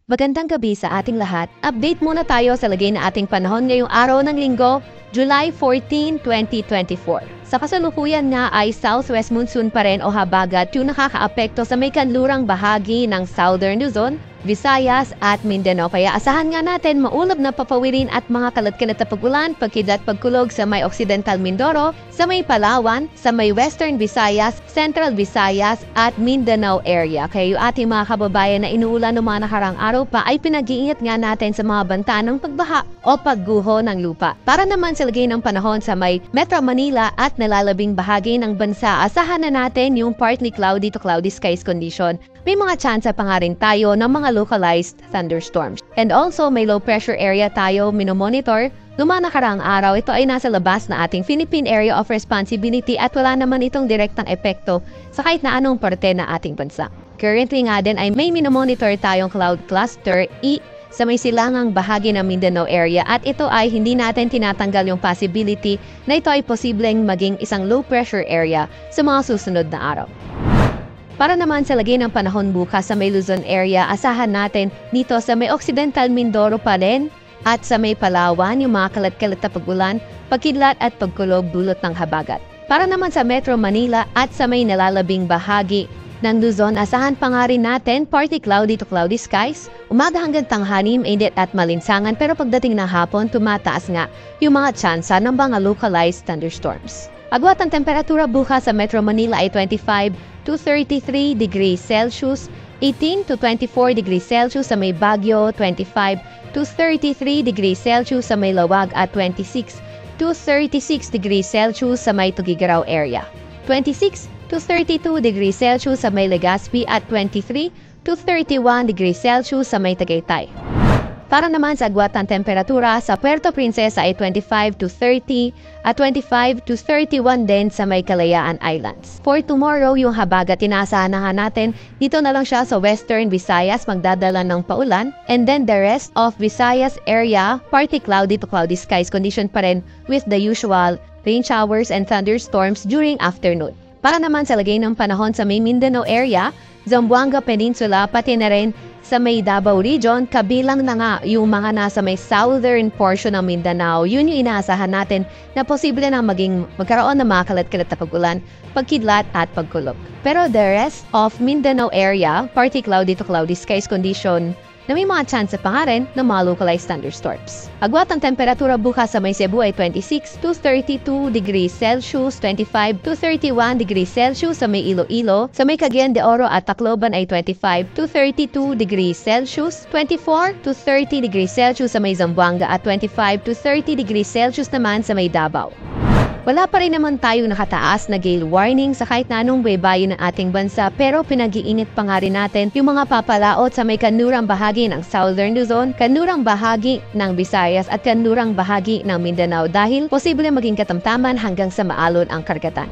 Magandang gabi sa ating lahat. Update muna tayo sa lagay na ating panahon ngayong araw ng linggo, July 14, 2024. Sa kasalukuyan nga ay southwest monsoon pa rin o habagat yung nakakaapekto sa may kanlurang bahagi ng Southern Luzon, Visayas at Mindanao. Kaya asahan nga natin maulap na papawirin at mga kalat-kalat na pagulan, pagkidlat pagkulog sa may Occidental Mindoro, sa may Palawan, sa may Western Visayas, Central Visayas at Mindanao area. Kaya yung ating mga kababayan na inuulan ng mga nakarang araw pa ay pinag-iingat nga natin sa mga banta ng pagbaha o pagguho ng lupa. Para naman sa lagay ng panahon sa may Metro Manila at nalalabing bahagi ng bansa, asahan na natin yung partly cloudy to cloudy skies condition. May mga tsansa pa nga rin tayo ng mga localized thunderstorms. And also, may low pressure area tayo minomonitor. Nung nakaraang araw, ito ay nasa labas na ating Philippine Area of Responsibility at wala naman itong direktang epekto sa kahit na anong parte na ating bansa. Currently nga din ay may minomonitor tayong cloud cluster E sa may silangang bahagi ng Mindanao area at ito ay hindi natin tinatanggal yung possibility na ito ay posibleng maging isang low pressure area sa mga susunod na araw. Para naman sa lagay ng panahon bukas sa may Luzon area, asahan natin dito sa may Occidental Mindoro pa rin at sa may Palawan yung mga kalat-kalat na pagulan, pagkidlat at pagkulog dulot ng habagat. Para naman sa Metro Manila at sa may nalalabing bahagi ng Luzon, asahan pa nga rin natin partly cloudy to cloudy skies, umaga hanggang tanghali mainit at malinsangan pero pagdating ng hapon tumataas nga yung mga tsansa ng mga localized thunderstorms. Agwat ang temperatura bukas sa Metro Manila ay 25 to 33 degrees Celsius, 18 to 24 degrees Celsius sa may Baguio, 25 to 33 degrees Celsius sa may Lawag at 26 to 36 degrees Celsius sa may Tugigaraw area, 26 to 32 degrees Celsius sa may Legazpi at 23 to 31 degrees Celsius sa may Tagaytay. Para naman sa agwat ng temperatura sa Puerto Princesa ay 25 to 30 at 25 to 31 din sa may Kalayaan Islands. For tomorrow, yung habagat inaasahan na natin, dito na lang siya sa Western Visayas magdadala ng paulan. And then the rest of Visayas area, partly cloudy to cloudy skies condition pa rin with the usual rain showers and thunderstorms during afternoon. Para naman sa lagay ng panahon sa may Mindanao area, Zamboanga Peninsula pati na rin sa may Davao Region, kabilang na nga yung mga nasa may southern portion ng Mindanao. Yun yung inaasahan natin na posible na magkaroon ng mga kalat-kalat na pagulan, pagkidlat at pagkulog. Pero the rest of Mindanao area, partly cloudy to cloudy skies condition, na may mga chance pa nga rin ng mga localized thunderstorms. Agwat ang temperatura bukas sa may Cebu ay 26 to 32 degrees Celsius, 25 to 31 degrees Celsius sa may Iloilo, sa may Cagayan de Oro at Tacloban ay 25 to 32 degrees Celsius, 24 to 30 degrees Celsius sa may Zamboanga at 25 to 30 degrees Celsius naman sa may Davao. Wala pa rin naman tayong nakataas na gale warning sa kahit na anong baybayin ng ating bansa pero pinag-iinit pa nga rin natin yung mga papalaot sa may kanlurang bahagi ng Southern Luzon, kanlurang bahagi ng Visayas at kanlurang bahagi ng Mindanao dahil posible maging katamtaman hanggang sa maalon ang karagatan.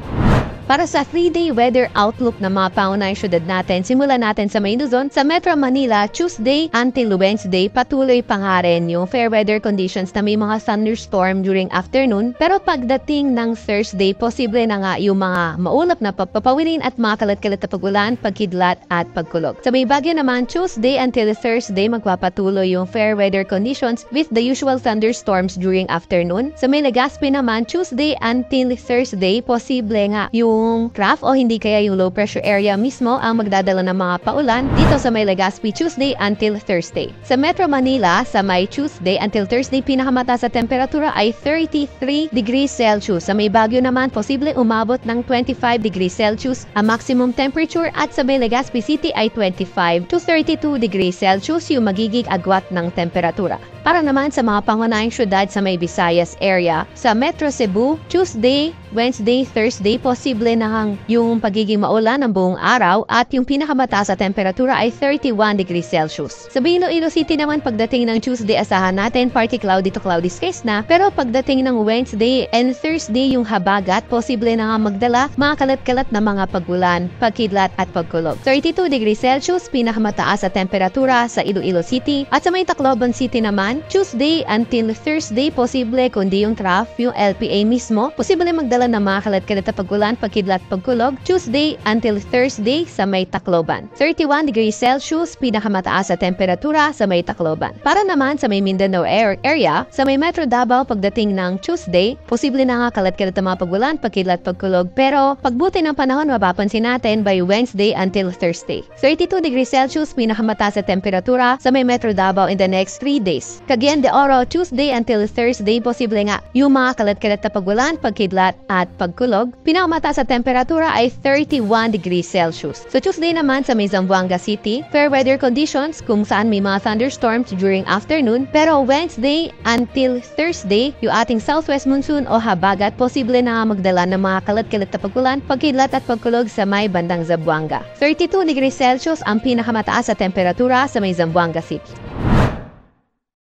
Para sa 3-day weather outlook na mga pangunahing syudad natin, simulan natin sa may Luzon. Sa Metro Manila, Tuesday until Wednesday, patuloy pa nga rin yung fair weather conditions na may mga thunderstorm during afternoon. Pero pagdating ng Thursday, posible na nga yung mga maulap na papawirin at mga kalat-kalat na pagulan, pagkidlat at pagkulog. Sa may Baguio naman, Tuesday until Thursday, magpapatuloy yung fair weather conditions with the usual thunderstorms during afternoon. Sa may Legazpi naman, Tuesday until Thursday, posible nga yung trough o hindi kaya yung low pressure area mismo ang magdadala ng mga paulan dito sa may Legazpi Tuesday until Thursday. Sa Metro Manila, sa may Tuesday until Thursday, pinakamataas sa temperatura ay 33 degrees Celsius. Sa may Baguio naman, posible umabot ng 25 degrees Celsius ang maximum temperature at sa may Legazpi City ay 25 to 32 degrees Celsius yung magiging agwat ng temperatura. Para naman sa mga pangunahing syudad sa may Visayas area, sa Metro Cebu, Tuesday, Wednesday, Thursday, posible na yung pagiging maulan ng buong araw at yung pinakamataas sa temperatura ay 31 degrees Celsius. Sa Iloilo City naman, pagdating ng Tuesday, asahan natin partly cloudy to cloudy skies na, pero pagdating ng Wednesday and Thursday, yung habagat, posible na nga magdala mga kalat-kalat na mga pagulan, pagkidlat at pagkulog. 32 degrees Celsius, pinakamataas sa temperatura sa Iloilo City at sa may Tacloban City naman, Tuesday until Thursday, posible kundi yung trough, yung LPA mismo, posible magdala magdala ng mga kalat-kalat na pagulan, pagkidlat, pagkulog, Tuesday until Thursday sa may Tacloban. 31 degrees Celsius, pinakamataas sa temperatura sa may Tacloban. Para naman sa may Mindanao area, sa may Metro Davao pagdating ng Tuesday, posible na nga kalat-kalat na mga pagulan, pagkidlat, pagkulog, pero pagbuti ng panahon mapapansin natin by Wednesday until Thursday. 32 degrees Celsius, pinakamataas sa temperatura sa may Metro Davao in the next 3 days. Cagayan de Oro, Tuesday until Thursday, posible nga yung mga kalat-kalat na pagulan, pagkidlat at pagkulog. Pinakamataas sa temperatura ay 31 degrees Celsius. So Tuesday naman sa may Zamboanga City, fair weather conditions kung saan may mga thunderstorms during afternoon, pero Wednesday until Thursday, yung ating southwest monsoon o habagat, posible na magdala ng mga kalat-kalat na pagulan, pagkidlat at pagkulog sa may bandang Zamboanga. 32 degrees Celsius ang pinakamataas sa temperatura sa may Zamboanga City.